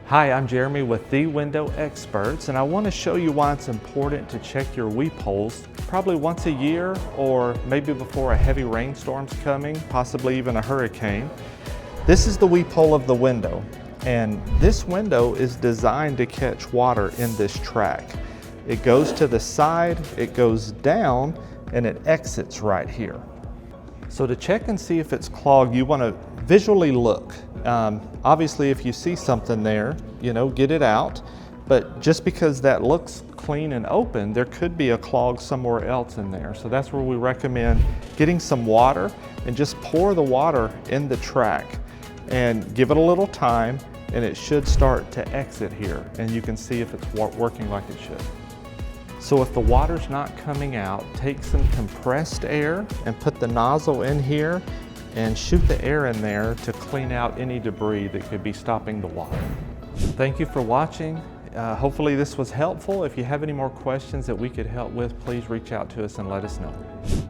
Hi, I'm Jeremy with The Window Experts, and I want to show you why it's important to check your weep holes probably once a year, or maybe before a heavy rainstorm's coming, possibly even a hurricane. This is the weep hole of the window, and this window is designed to catch water in this track. It goes to the side, it goes down, and it exits right here. So to check and see if it's clogged, you want to visually look. Obviously, if you see something there, get it out. But just because that looks clean and open, there could be a clog somewhere else in there. So that's where we recommend getting some water and just pour the water in the track and give it a little time, and it should start to exit here. And you can see if it's working like it should. So if the water's not coming out, take some compressed air and put the nozzle in here and shoot the air in there to clean out any debris that could be stopping the water. Thank you for watching. Hopefully this was helpful. If you have any more questions that we could help with, please reach out to us and let us know.